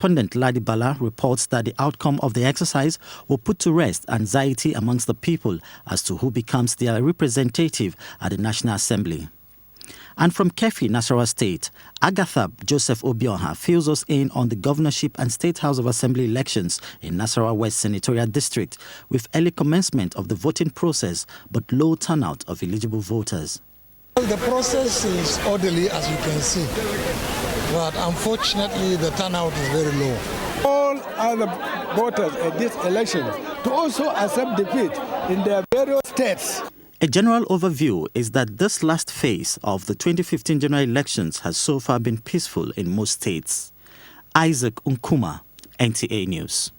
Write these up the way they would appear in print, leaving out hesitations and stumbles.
correspondent Ladi Bala reports that the outcome of the exercise will put to rest anxiety amongst the people as to who becomes their representative at the National Assembly. And from Kefi, Nasarawa State, Agatha Joseph Obioha fills us in on the governorship and State House of Assembly elections in Nasarawa West Senatorial District, with early commencement of the voting process but low turnout of eligible voters. The process is orderly, as you can see, but unfortunately the turnout is very low. All other voters at this election to also accept defeat in their various states. A general overview is that this last phase of the 2015 general elections has so far been peaceful in most states. Isaac Nkuma, NTA News.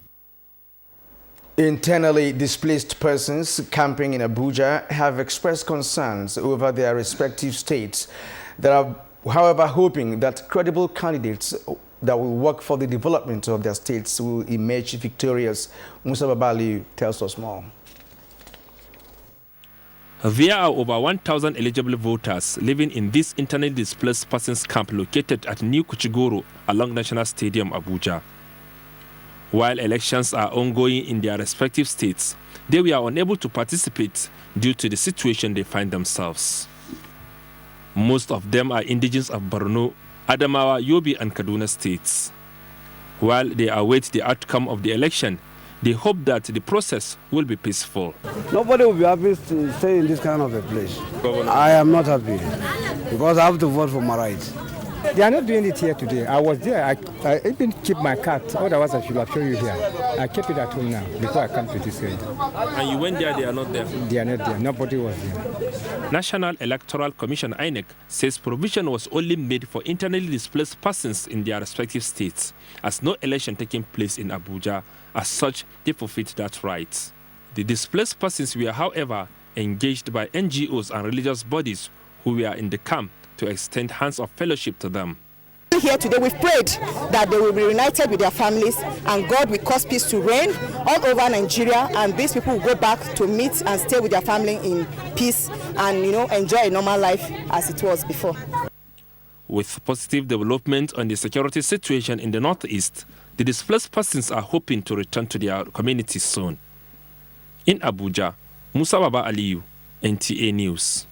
Internally displaced persons camping in Abuja have expressed concerns over their respective states. They are, however, hoping that credible candidates that will work for the development of their states will emerge victorious. Musa Babali tells us more. There are over 1,000 eligible voters living in this internally displaced persons camp located at New Kuchigoro along National Stadium, Abuja. While elections are ongoing in their respective states, they were unable to participate due to the situation they find themselves. Most of them are indigenous of Borno, Adamawa, Yobe and Kaduna states. While they await the outcome of the election, they hope that the process will be peaceful. Nobody will be happy to stay in this kind of a place. I am not happy because I have to vote for my rights. They are not doing it here today. I was there. I even keep my cat. Otherwise, I should have shown you here. I kept it at home now before I come to this area. And you went there, they are not there? They are not there. Nobody was there. National Electoral Commission INEC says provision was only made for internally displaced persons in their respective states, as no election taking place in Abuja. As such, they forfeit that right. The displaced persons were, however, engaged by NGOs and religious bodies who were in the camp to extend hands of fellowship to them. Here today, we've prayed that they will be reunited with their families and God will cause peace to reign all over Nigeria, and these people will go back to meet and stay with their family in peace and, enjoy a normal life as it was before. With positive development on the security situation in the northeast, the displaced persons are hoping to return to their communities soon. In Abuja, Musa Baba Aliyu, NTA News.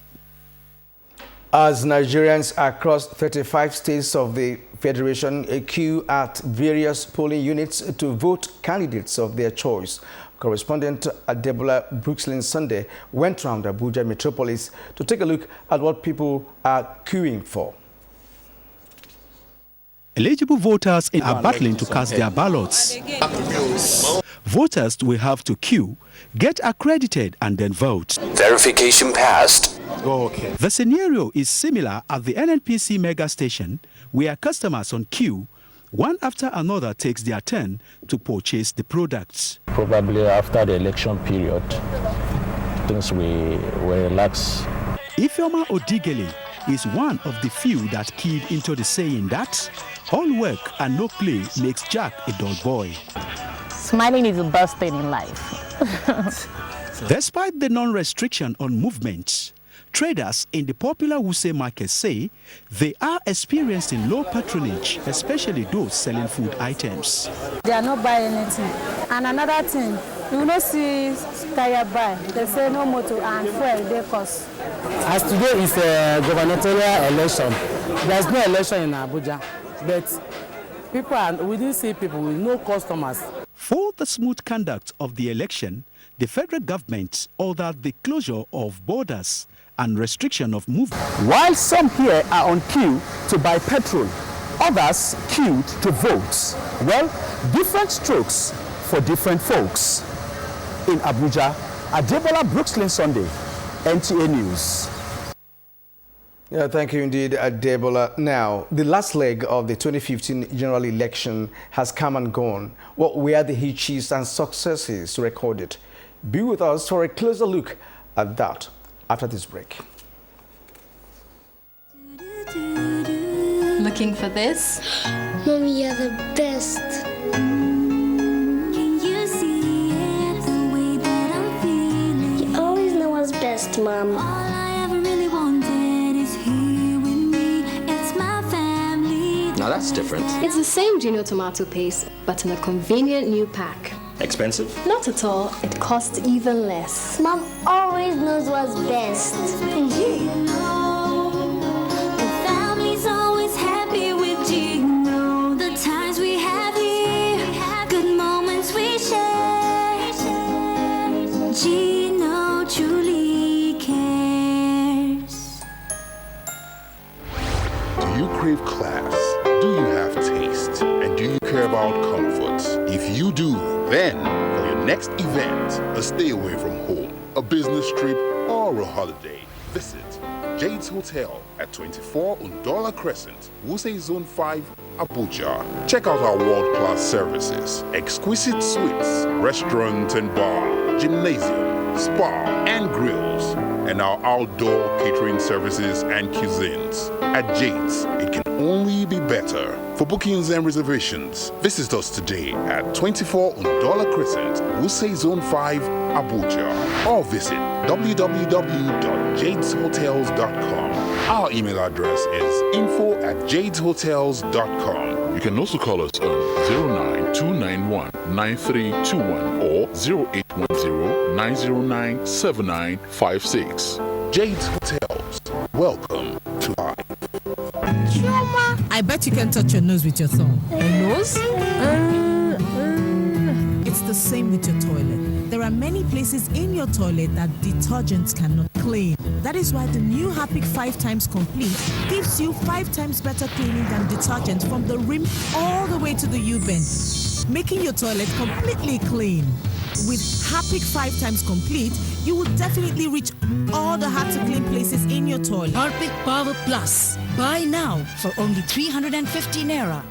As Nigerians across 35 states of the Federation queue at various polling units to vote candidates of their choice, correspondent Adebola Brooklyn Sunday went round Abuja metropolis to take a look at what people are queuing for. Eligible voters are battling to cast their ballots. Voters will have to queue, get accredited and then vote. Verification passed. Okay. The scenario is similar at the NNPC mega station, where customers on queue, one after another, takes their turn to purchase the products. Probably after the election period, things will relax. Ifeoma Odigele is one of the few that keyed into the saying that all work and no play makes Jack a dull boy. Smiling is the best thing in life. Despite the non-restriction on movements, traders in the popular Wuse market say they are experiencing low patronage, especially those selling food items. They are not buying anything. And another thing, you don't see tire buy. They say no motor and fuel they cost. As today is a gubernatorial election, there's no election in Abuja, but we didn't see people with no customers. For the smooth conduct of the election, the federal government ordered the closure of borders and restriction of movement. While some here are on queue to buy petrol, others queued to vote. Well, different strokes for different folks. In Abuja, Adebola Brooklyn Sunday, NTA News. Yeah, thank you indeed, Adebola. Now, the last leg of the 2015 general election has come and gone. What were the hitches and successes recorded? Be with us for a closer look at that after this break. Looking for this? Mommy, you're the best. Can you see it the way that I'm feeling? You always know what's best, Mom. All I ever really wanted is here with me. It's my family. Now That's different. It's the same Gino tomato paste, but in a convenient new pack. Expensive? Not at all. It costs even less. Mom always knows what's best. The family's always happy with Gino. The times we have here, good moments we share. Gino truly cares. Do you crave class? Do you have taste? And do you care about comfort? If you do, then for your next event, a stay away from home, a business trip, or a holiday, visit Jade's Hotel at 24 Undola Crescent, Wuse Zone 5, Abuja. Check out our world-class services, exquisite suites, restaurant and bar, gymnasium, spa and grills, and our outdoor catering services and cuisines. At Jade's, it can only be better. For bookings and reservations, visit us today at 24 Undola Crescent, Wuse Zone 5, Abuja, or visit www.jadeshotels.com. Our email address is info@jadeshotels.com. You can also call us on 09291-9321 or 0810-909-7956. Jade's Hotels. Welcome to life. Chioma, I bet you can touch your nose with your thumb. Your nose? It's the same with your toilet. There are many places in your toilet that detergents cannot clean. That is why the new Harpic 5 times complete gives you 5 times better cleaning than detergent from the rim all the way to the U-bend, making your toilet completely clean. With Harpic 5 times complete, you will definitely reach all the hard-to-clean places in your toilet. Harpic Power Plus. Buy now for only 350 Naira.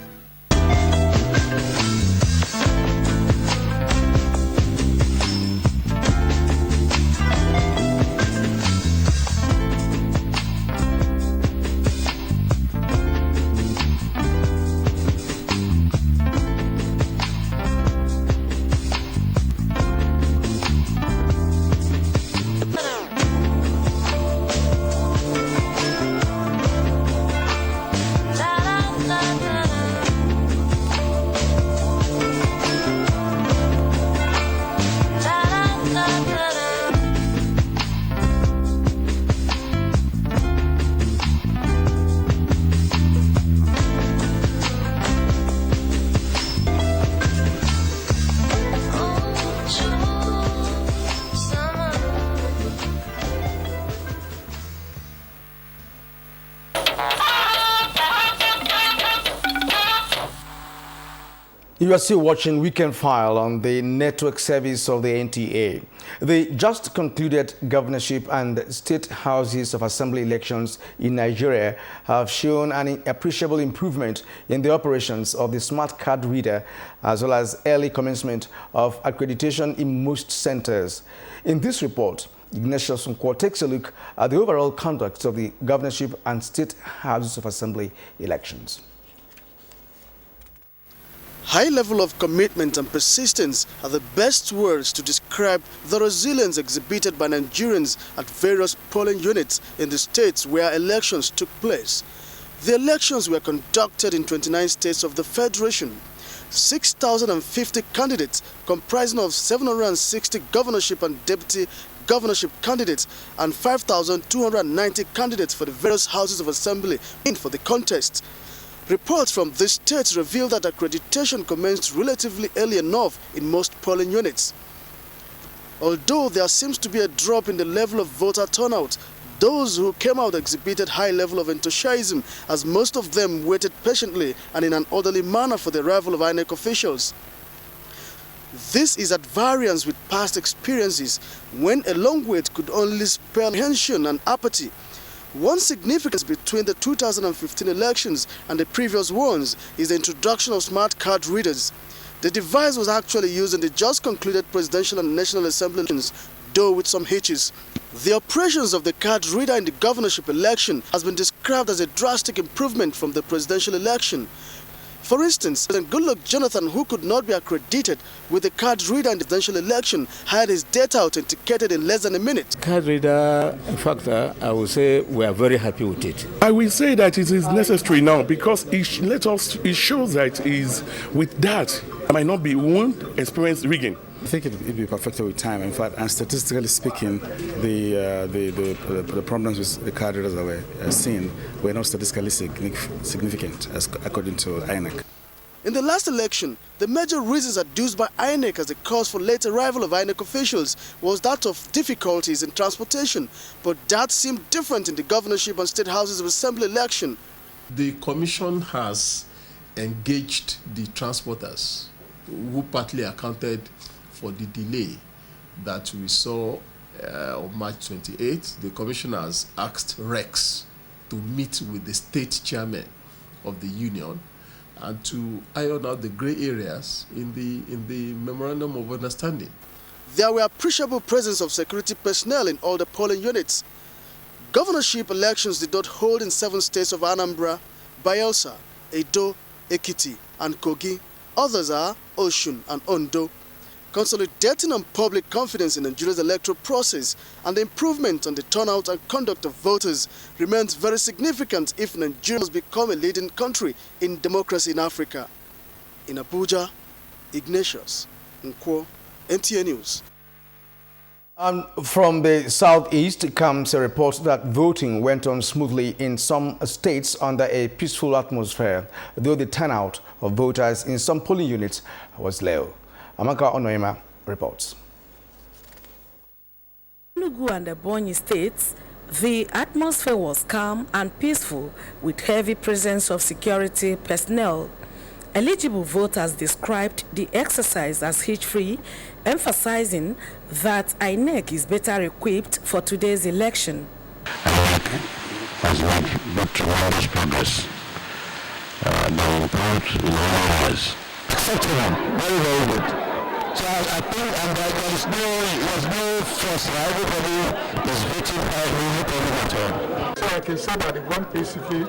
You are still watching Weekend File on the network service of the NTA. The just concluded governorship and state houses of assembly elections in Nigeria have shown an appreciable improvement in the operations of the smart card reader, as well as early commencement of accreditation in most centers. In this report, Ignatius Nkwo takes a look at the overall conduct of the governorship and state houses of assembly elections. High level of commitment and persistence are the best words to describe the resilience exhibited by Nigerians at various polling units in the states where elections took place. The elections were conducted in 29 states of the Federation. 6,050 candidates comprising of 760 governorship and deputy governorship candidates and 5,290 candidates for the various houses of assembly in for the contest. Reports from these states reveal that accreditation commenced relatively early enough in most polling units. Although there seems to be a drop in the level of voter turnout, those who came out exhibited high level of enthusiasm, as most of them waited patiently and in an orderly manner for the arrival of INEC officials. This is at variance with past experiences, when a long wait could only spare apprehension and apathy. One significance between the 2015 elections and the previous ones is the introduction of smart card readers. The device was actually used in the just concluded presidential and national assembly elections, though with some hitches. The operations of the card reader in the governorship election has been described as a drastic improvement from the presidential election. For instance, President Goodluck Jonathan, who could not be accredited with the card reader in the presidential election, had his data authenticated in less than a minute. Card reader factor, I would say we are very happy with it. I will say that it is necessary now because it shows that is with that, I might not be won't experience rigging. I think it'll be perfected with time. In fact, and statistically speaking, the problems with the card readers that we're seeing were not statistically significant, as according to INEC. In the last election, the major reasons adduced by INEC as the cause for late arrival of INEC officials was that of difficulties in transportation, but that seemed different in the governorship and state houses of assembly election. The commission has engaged the transporters, who partly accounted for the delay that we saw on March 28th. The commissioner has asked Rex to meet with the state chairman of the union and to iron out the gray areas in the memorandum of understanding. There were appreciable presence of security personnel in all the polling units. Governorship elections did not hold in 7 states of Anambra, Bayelsa, Edo, Ekiti, and Kogi. Others are Osun and Ondo. Consolidating on public confidence in Nigeria's electoral process and the improvement on the turnout and conduct of voters remains very significant if Nigeria has become a leading country in democracy in Africa. In Abuja, Ignatius Nkwo, NTA News. And from the southeast comes a report that voting went on smoothly in some states under a peaceful atmosphere, though the turnout of voters in some polling units was low. Amaka Onoima reports. Enugu and the Ebonyi states, the atmosphere was calm and peaceful with heavy presence of security personnel. Eligible voters described the exercise as hitch-free, emphasizing that INEC is better equipped for today's election. Has made tremendous progress. The report in all areas. Acceptable, very, very good. So I think there was no force. Everybody is voting at all. So I can say that they went peacefully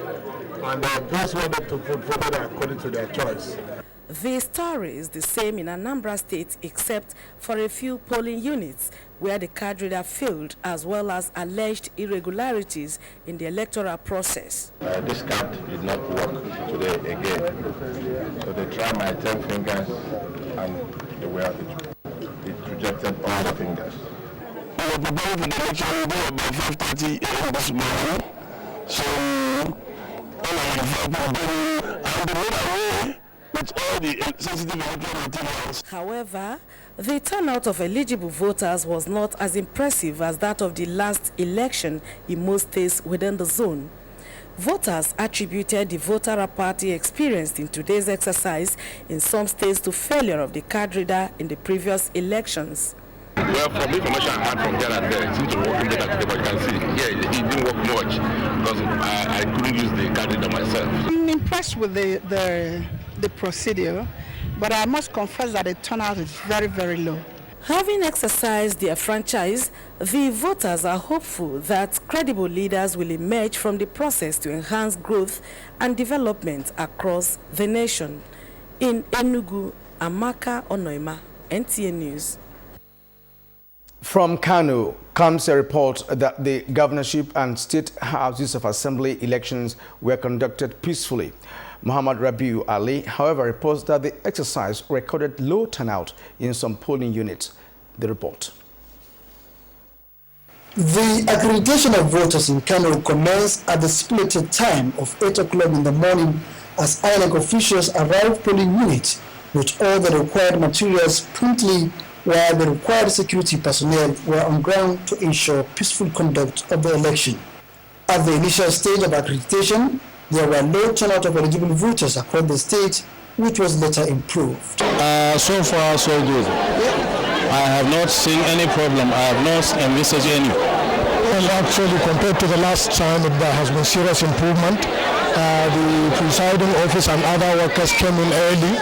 and those wanted to vote according to their choice. The story is the same in Anambra State except for a few polling units where the card reader failed, as well as alleged irregularities in the electoral process. This card did not work today again. So they tried my 10 fingers and it rejected all the fingers. I was preparing for the election about 5:30 a.m. this morning. So all I away with all the sensitive electoral materials. However, the turnout of eligible voters was not as impressive as that of the last election in most states within the zone. Voters attributed the voter apathy experienced in today's exercise in some states to failure of the card reader in the previous elections. Well, from the information I had from here and there, it seems to work better today, but you can see, yeah, it didn't work much because I couldn't use the card reader myself. I'm impressed with the procedure, but I must confess that the turnout is very, very low. Having exercised their franchise, the voters are hopeful that credible leaders will emerge from the process to enhance growth and development across the nation. In Enugu, Amaka Onoima, NTA News. From Kano comes a report that the governorship and state houses of assembly elections were conducted peacefully. Muhammad Rabiu Ali, however, reports that the exercise recorded low turnout in some polling units. The report. The accreditation of voters in Kano commenced at the stipulated time of 8 o'clock in the morning as INEC officials arrived polling units with all the required materials promptly, while the required security personnel were on ground to ensure peaceful conduct of the election. At the initial stage of accreditation, there were low turnout of eligible voters across the state, which was later improved. So far, so good. I have not seen any problem. I have not envisaged any. Well, actually, compared to the last time, there has been serious improvement. The presiding office and other workers came in early,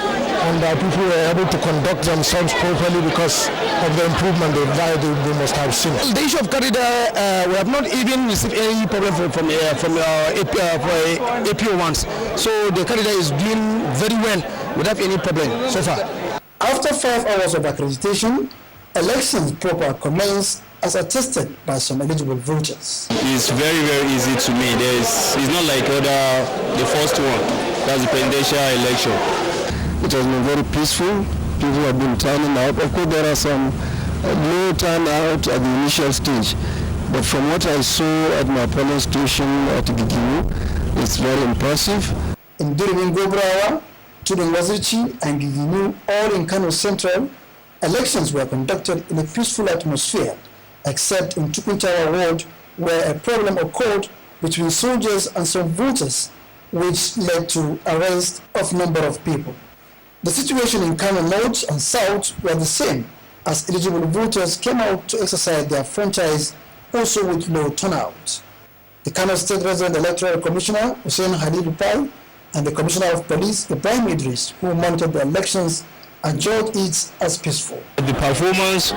and people were able to conduct themselves properly because of the improvement they must have seen. The issue of corridor, we have not even received any problem from APO ones. So the corridor is doing very well without any problem so far. After 5 hours of accreditation, elections proper commenced as attested by some eligible voters. It's very, very easy to me. It's not like the first one, that's the presidential election. It has been very peaceful. People have been turning out. Of course, there are some low turnout at the initial stage. But from what I saw at my polling station at Gigimu, it's very impressive. In Durimin Gobrawa, Tudun Wazirci, and Gigimu, all in Kano Central, elections were conducted in a peaceful atmosphere, except in Tukuntawa Ward, where a problem occurred between soldiers and some voters, which led to arrest of a number of people. The situation in Kano North and South were the same, as eligible voters came out to exercise their franchise, also with low turnout. The Kano State Resident Electoral Commissioner, Hussein Halilu Pai, and the Commissioner of Police, Ibrahim Idris, who monitored the elections, adjured it as peaceful. The performance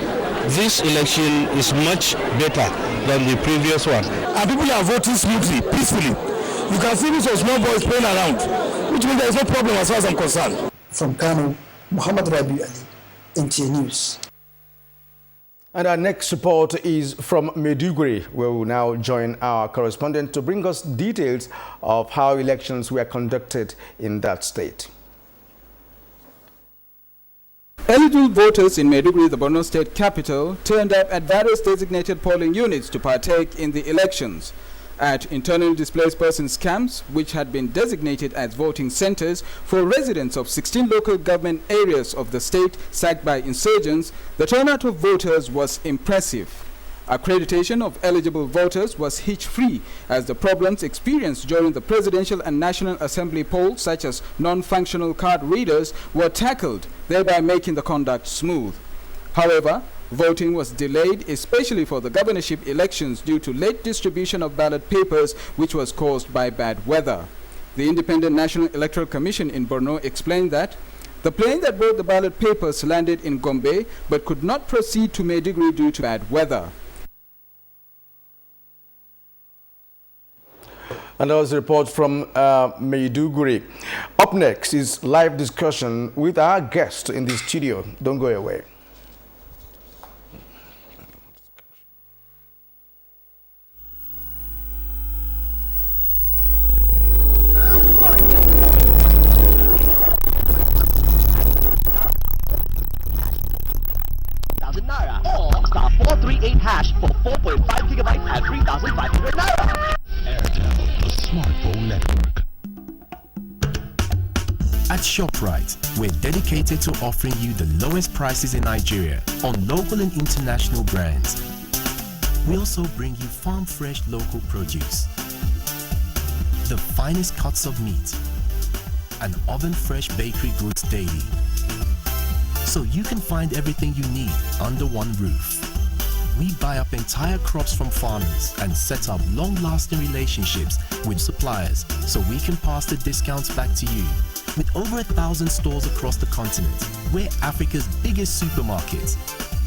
this election is much better than the previous one. And people are voting smoothly, peacefully. You can see these small boys playing around, which means there is no problem as far as I'm concerned. From Kano, Muhammad Rabi Ali, NTA News. And our next report is from Maiduguri, where we will now join our correspondent to bring us details of how elections were conducted in that state. Eligible voters in Maiduguri, the Borno state capital, turned up at various designated polling units to partake in the elections. At internally displaced persons camps, which had been designated as voting centers for residents of 16 local government areas of the state sacked by insurgents, the turnout of voters was impressive. Accreditation of eligible voters was hitch-free, as the problems experienced during the presidential and National Assembly polls, such as non-functional card readers, were tackled, thereby making the conduct smooth. However, voting was delayed, especially for the governorship elections, due to late distribution of ballot papers, which was caused by bad weather. The Independent National Electoral Commission in Borno explained that the plane that brought the ballot papers landed in Gombe, but could not proceed to Maiduguri due to bad weather. And that was a report from Maiduguri. Up next is live discussion with our guest in the studio. Don't go away. Or star 438 hash for 4.5 gigabytes at 3,500 naira. Airtel, the smartphone network. At ShopRite, we're dedicated to offering you the lowest prices in Nigeria on local and international brands. We also bring you farm-fresh local produce, the finest cuts of meat, and oven-fresh bakery goods daily. So you can find everything you need under one roof. We buy up entire crops from farmers and set up long-lasting relationships with suppliers so we can pass the discounts back to you. With over 1,000 stores across the continent, we're Africa's biggest supermarket.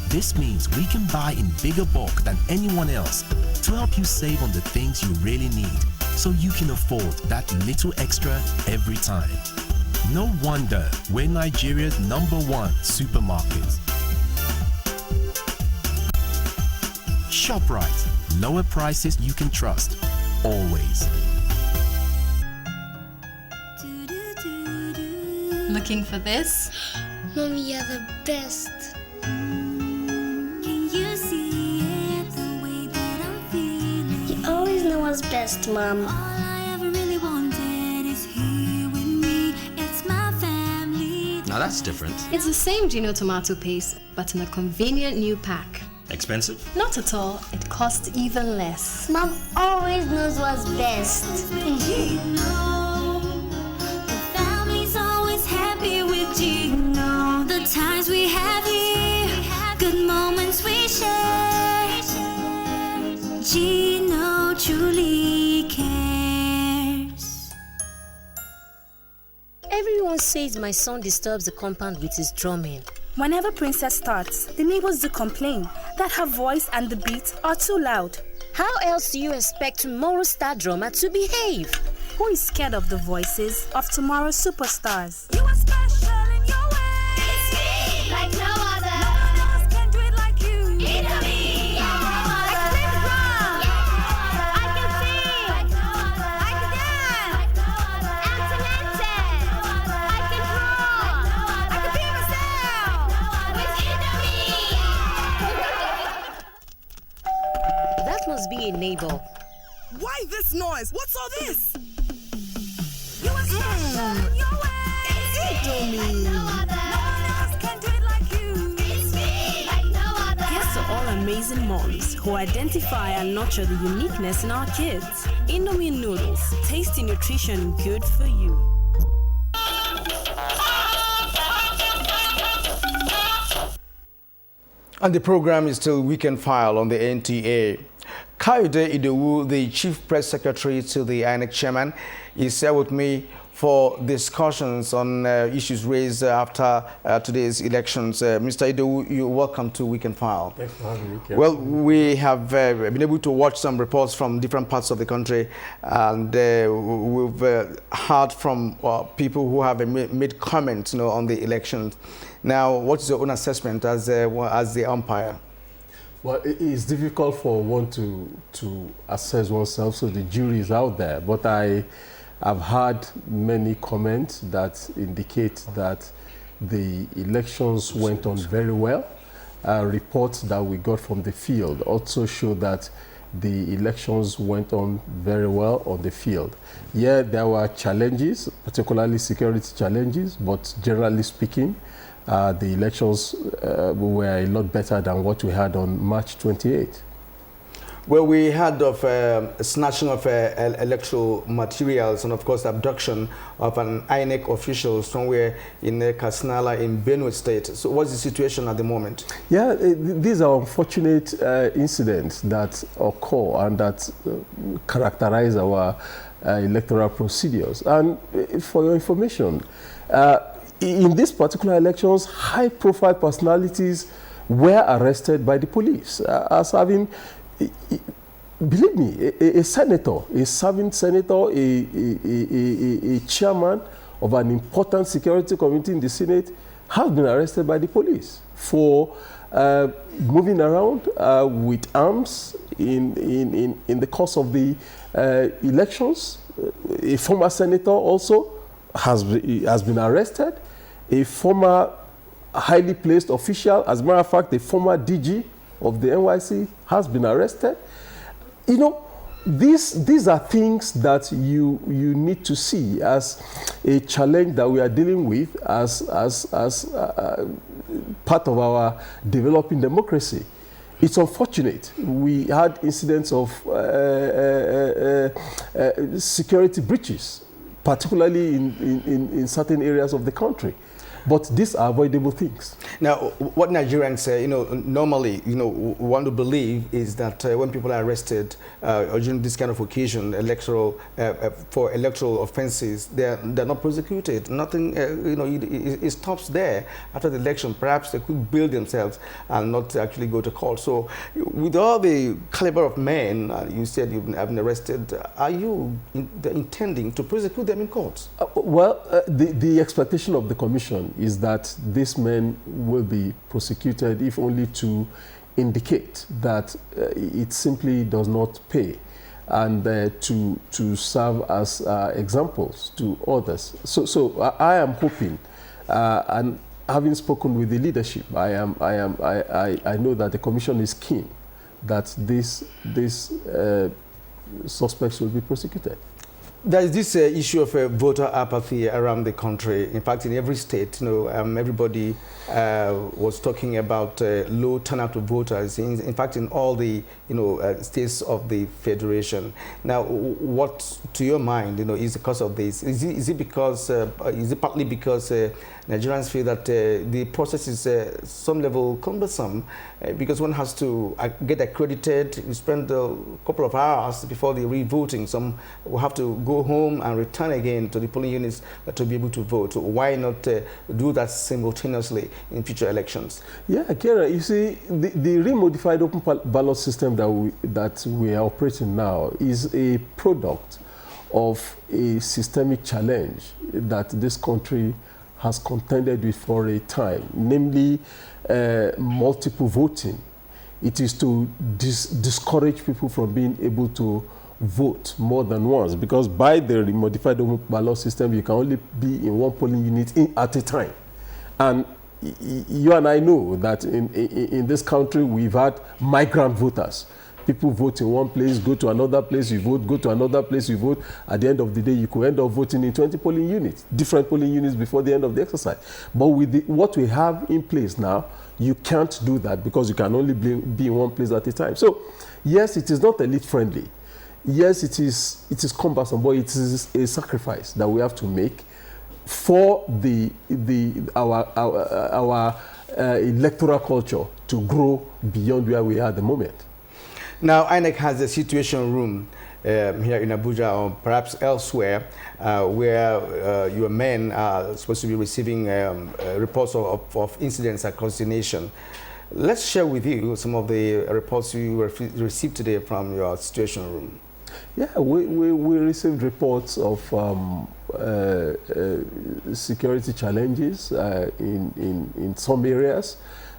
This means we can buy in bigger bulk than anyone else to help you save on the things you really need, so you can afford that little extra every time. No wonder we're Nigeria's #1 supermarket. ShopRite, lower prices you can trust, always. Looking for this? Mommy, you're the best. Can you see it the way that I'm feeling? You always know what's best, Mom. All I ever really wanted is here with me. It's my family. Now that's different. It's the same Gino tomato paste, but in a convenient new pack. Expensive? Not at all. It costs even less. Mom always knows what's best. Gino, the times we have here, good moments we share. Gino truly cares. Everyone's says my son disturbs the compound with his drumming? Whenever Princess starts, the neighbors do complain that her voice and the beat are too loud. How else do you expect tomorrow's star drummer to behave? Who is scared of the voices of tomorrow's superstars? You are special in your way. It's me, like no other. No one else can do it like you. It's me, like no other. I can play the drum. I can sing. Like no other. I can dance. Like no other. I'm talented. I can draw. I can be myself. It's That must be a neighbor. Why this noise? What's all this? You are special in your way. It's me, like no other. No one else can do it like you. It's me, like no other. Here's to all amazing moms who identify and nurture the uniqueness in our kids. Indomie noodles, tasty nutrition, good for you. And the program is still Weekend File on the NTA. Kayode Idowu, the Chief Press Secretary to the INEC Chairman, is here with me for discussions on issues raised after today's elections. Mr. Idowu, you're welcome to Weekend File. Thanks for having me. Well, we have been able to watch some reports from different parts of the country, and we've heard from people who have made comments, on the elections. Now, what is your own assessment as the umpire? Well, it is difficult for one to assess oneself, so the jury is out there. But I have heard many comments that indicate that the elections went on very well. Reports that we got from the field also show that the elections went on very well on the field. Yeah, there were challenges, particularly security challenges, but generally speaking, the elections were a lot better than what we had on March 28. Well, we heard of snatching of electoral materials and, of course, abduction of an INEC official somewhere in Kasnala in Benue State. So what's the situation at the moment? Yeah, these are unfortunate incidents that occur and that characterize our electoral procedures. And for your information, in these particular elections, high-profile personalities were arrested by the police as having, believe me, a senator, a serving senator, a chairman of an important security committee in the Senate have been arrested by the police for moving around with arms in the course of the elections. A former senator also has been arrested. A former highly placed official, as a matter of fact, the former DG of the NYC has been arrested. These are things that you need to see as a challenge that we are dealing with as part of our developing democracy. It's unfortunate. We had incidents of security breaches, particularly in certain areas of the country. But these are avoidable things. Now, what Nigerians say, normally, want to believe is that when people are arrested during this kind of occasion, for electoral offences, they're not prosecuted. Nothing, it stops there after the election. Perhaps they could build themselves and not actually go to court. So, with all the caliber of men you said you've been arrested, are you intending to prosecute them in courts? The expectation of the Commission is that these men will be prosecuted, if only to indicate that it simply does not pay, and to serve as examples to others. So I am hoping, and having spoken with the leadership, I know that the Commission is keen that these suspects will be prosecuted. There is this issue of voter apathy around the country. In fact, in every state, everybody was talking about low turnout of voters. In fact, in all the states of the federation. Now, what, to your mind, is the cause of this? Is it partly because Nigerians feel that the process is some level cumbersome because one has to get accredited. You spend a couple of hours before the re-voting. Some will have to go home and return again to the polling units to be able to vote. So why not do that simultaneously in future elections? Yeah, Kierian, you see, the remodified open ballot system that we are operating now is a product of a systemic challenge that this country has contended with for a time, namely multiple voting. It is to discourage people from being able to vote more than once, because by the modified ballot system, you can only be in one polling unit at a time. And you and I know that in this country, we've had migrant voters. People vote in one place, go to another place, you vote, go to another place, you vote. At the end of the day, you could end up voting in 20 polling units, different polling units before the end of the exercise. But with what we have in place now, you can't do that because you can only be in one place at a time. So, yes, it is not elite-friendly. Yes, it is cumbersome, but it is a sacrifice that we have to make for our electoral culture to grow beyond where we are at the moment. Now, INEC has a situation room here in Abuja or perhaps elsewhere where your men are supposed to be receiving reports of incidents across the nation. Let's share with you some of the reports you received today from your situation room. Yeah, we received reports of security challenges in some areas.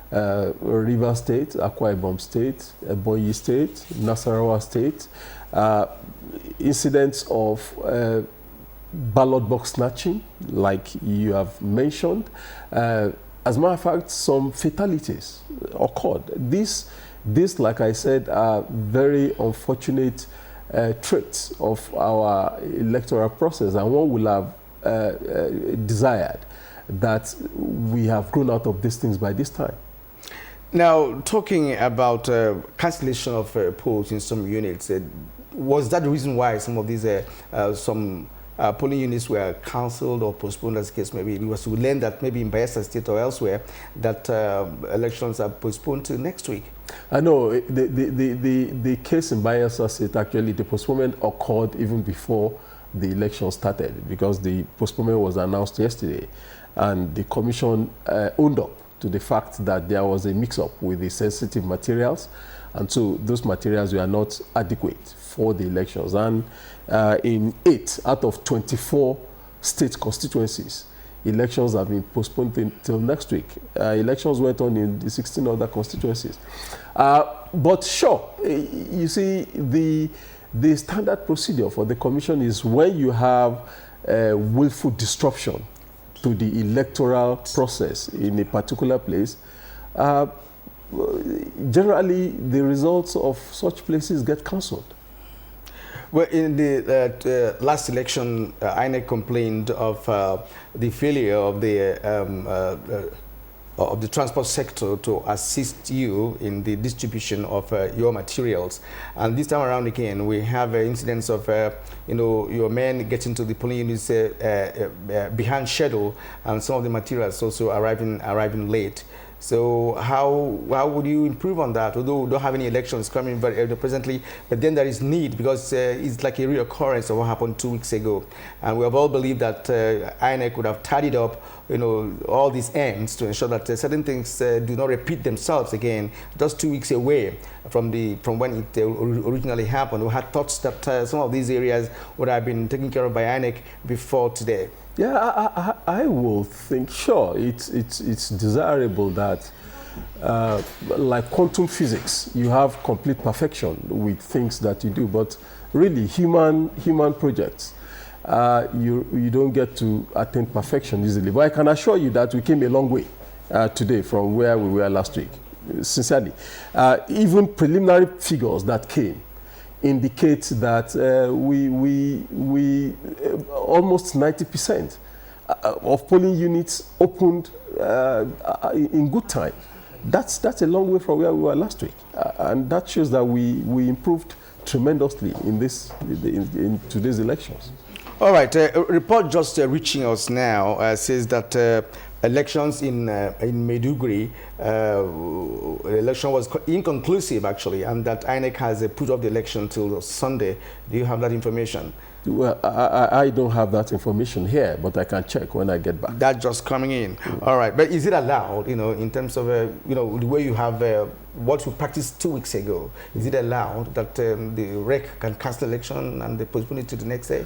River State, Akwa Ibom State, Ebonyi State, Nasarawa State, incidents of ballot box snatching, like you have mentioned. As a matter of fact, some fatalities occurred. These, like I said, are very unfortunate traits of our electoral process, and one will have desired that we have grown out of these things by this time. Now, talking about cancellation of polls in some units, was that the reason why some of these polling units were cancelled or postponed, as the case may be? It was to learn that maybe in Bayelsa State or elsewhere that elections are postponed to next week. I know the case in Bayelsa State, actually, the postponement occurred even before the election started, because the postponement was announced yesterday, and the commission owned up to the fact that there was a mix-up with the sensitive materials, and so those materials were not adequate for the elections. And in 8 out of 24 state constituencies, elections have been postponed until next week. Elections went on in the 16 other constituencies. But sure, you see, the standard procedure for the commission is when you have willful disruption to the electoral process in a particular place, generally the results of such places get cancelled. Well, in the last election, INEC complained of the failure of the transport sector to assist you in the distribution of your materials. And this time around again, we have incidents of your men getting to the polling units behind schedule, and some of the materials also arriving late. So how would you improve on that? Although we don't have any elections coming presently, but then there is need, because it's like a reoccurrence of what happened 2 weeks ago. And we have all believed that INEC would have tidied up all these ends to ensure that certain things do not repeat themselves again. Just 2 weeks away from when it originally happened, we had thoughts that some of these areas would have been taken care of by INEC before today. Yeah, I will think, sure, it's desirable that, like quantum physics, you have complete perfection with things that you do, but really human projects, you don't get to attain perfection easily. But I can assure you that we came a long way today from where we were last week, sincerely. Even preliminary figures that came indicate that we almost 90% of polling units opened in good time. That's a long way from where we were last week, and that shows that we improved tremendously in today's elections. All right, a report just reaching us now says that elections in Maiduguri, the election was inconclusive actually, and that INEC has put off the election till Sunday. Do you have that information? Well, I don't have that information here, but I can check when I get back. That's just coming in. All right, but is it allowed, in terms of, the way you have what you practiced 2 weeks ago, is it allowed that the REC can cancel election and they postpone it to the next day?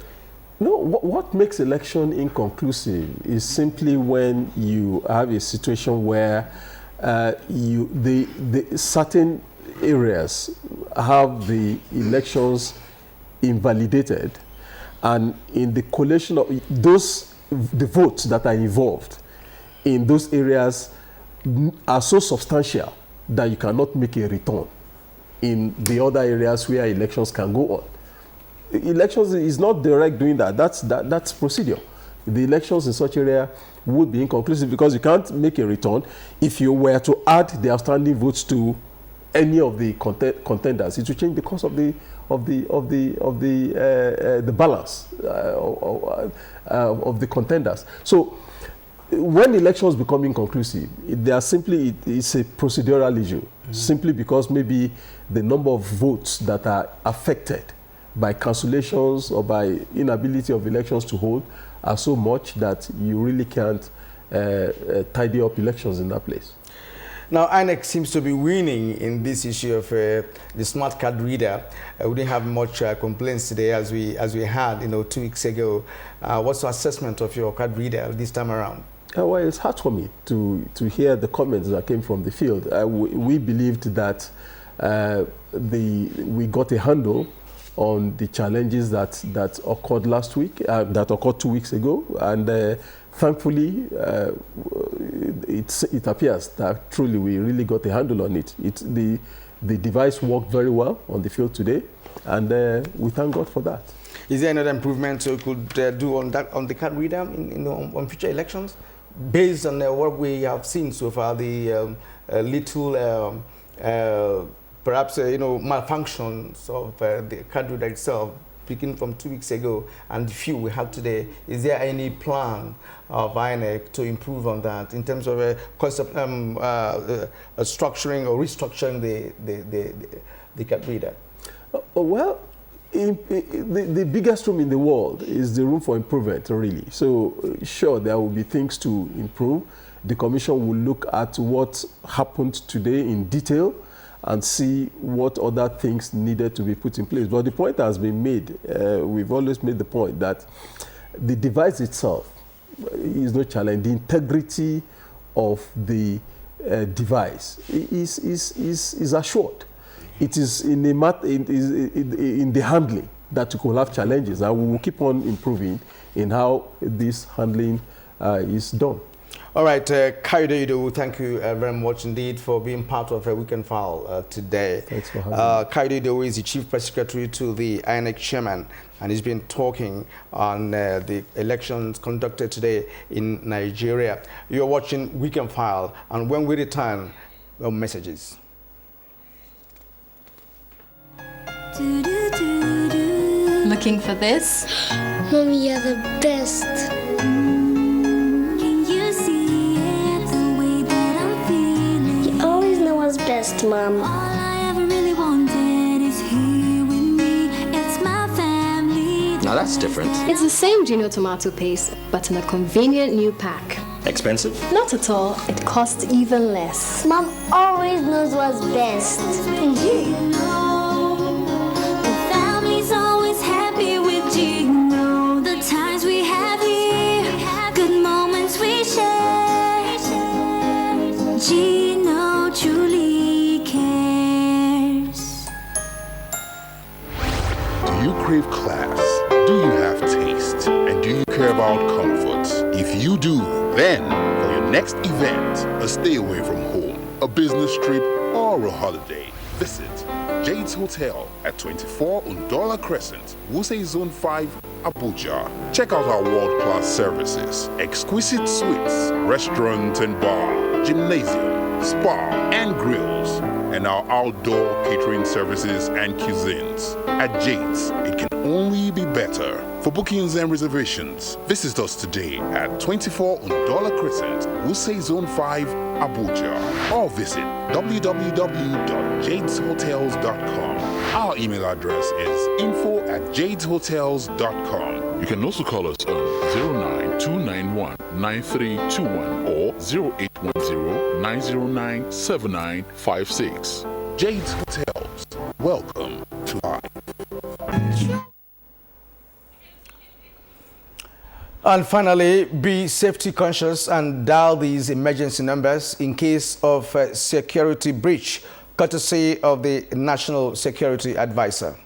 No, what makes election inconclusive is simply when you have a situation where the certain areas have the elections invalidated, and in the collation of the votes that are involved in those areas are so substantial that you cannot make a return in the other areas where elections can go on. Elections is not direct doing that. That's procedure. The elections in such area would be inconclusive because you can't make a return. If you were to add the outstanding votes to any of the contenders, it will change the course of the balance of the contenders. So when elections become inconclusive, it's a procedural issue, simply because maybe the number of votes that are affected by cancellations or by inability of elections to hold are so much that you really can't tidy up elections in that place. Now, INEC seems to be winning in this issue of the smart card reader. We didn't have much complaints today as we had 2 weeks ago. What's the assessment of your card reader this time around? Well, it's hard for me to hear the comments that came from the field. We believed that we got a handle on the challenges that occurred last week, that occurred 2 weeks ago, and thankfully, it appears that truly we really got a handle on it. The device worked very well on the field today, and we thank God for that. Is there another improvement you could do on the card reader on future elections, based on what we have seen so far? The little perhaps malfunctions of the card reader itself, beginning from 2 weeks ago, and the few we have today. Is there any plan of INEC to improve on that in terms of structuring or restructuring the card reader? Well, the biggest room in the world is the room for improvement, really. So sure, there will be things to improve. The Commission will look at what happened today in detail and see what other things needed to be put in place. But the point has been made, we've always made the point that the device itself is no challenge. The integrity of the device is assured. It is in the handling that you could have challenges, and we will keep on improving in how this handling is done. All right, Kayode Idowu, thank you very much indeed for being part of a Weekend File today. Thanks for having me. Kayode Idowu is the Chief Press Secretary to the INEC Chairman, and he's been talking on the elections conducted today in Nigeria. You're watching Weekend File, and when we return, messages. Looking for this? Mommy, you're the best. Can you see it the way that I'm feeling? You always know what's best, Mom. All I ever really wanted is here with me. It's my family. Now that's different. It's the same Gino tomato paste, but in a convenient new pack. Expensive? Not at all. It costs even less. Mom always knows what's best. Gino truly cares. Do you crave class? Do you have taste? And do you care about comfort? If you do, then for your next event, a stay away from home, a business trip, or a holiday, visit Jade's Hotel at 24 Undola Crescent, Wuse Zone 5, Abuja. Check out our world-class services, exquisite suites, restaurant and bar, gymnasium, spa and grills, and our outdoor catering services and cuisines. At Jade's, it can only be better. For bookings and reservations, visit us today at 24 Undola Crescent, Wuse Zone 5, Abuja, or visit www.jadeshotels.com. Our email address is info@jadeshotels.com. You can also call us on 09291-9321 or 0810-909-7956. Jade's Hotels. Welcome to life. And finally, be safety conscious and dial these emergency numbers in case of a security breach, courtesy of the National Security Advisor.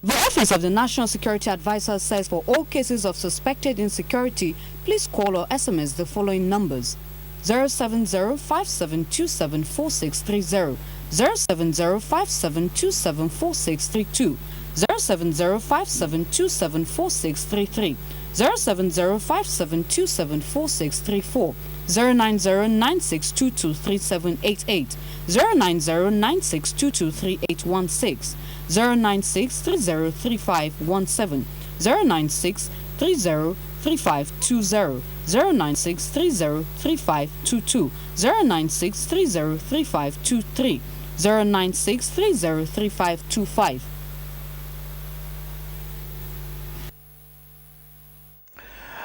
The Office of the National Security Advisor says for all cases of suspected insecurity, please call or SMS the following numbers: 070-5727-4630, 070-5727-4632, 070-5727-4633, 070-5727-4634, 090-9622-3788, 090-9622-3816, 096-303517, 096-303520, 096-303522, 096-303523, 096-303525.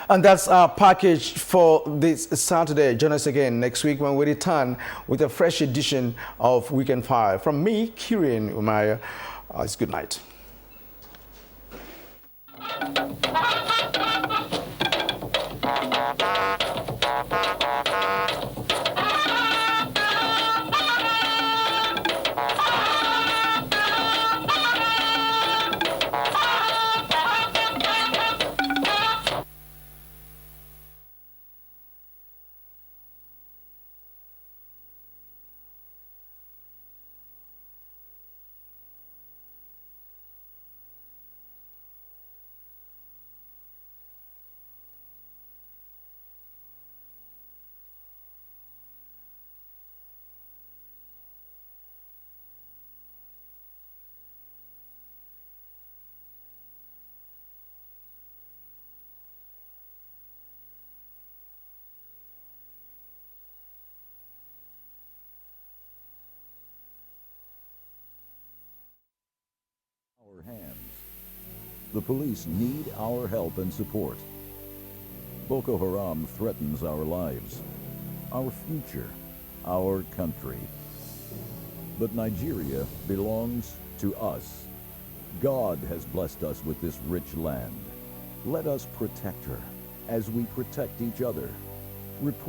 And that's our package for this Saturday. Join us again next week when we return with a fresh edition of Weekend Fire. From me, Kierian Umeayo, it's good night. Hands. The police need our help and support. Boko Haram threatens our lives, our future, our country. But Nigeria belongs to us. God has blessed us with this rich land. Let us protect her as we protect each other. Report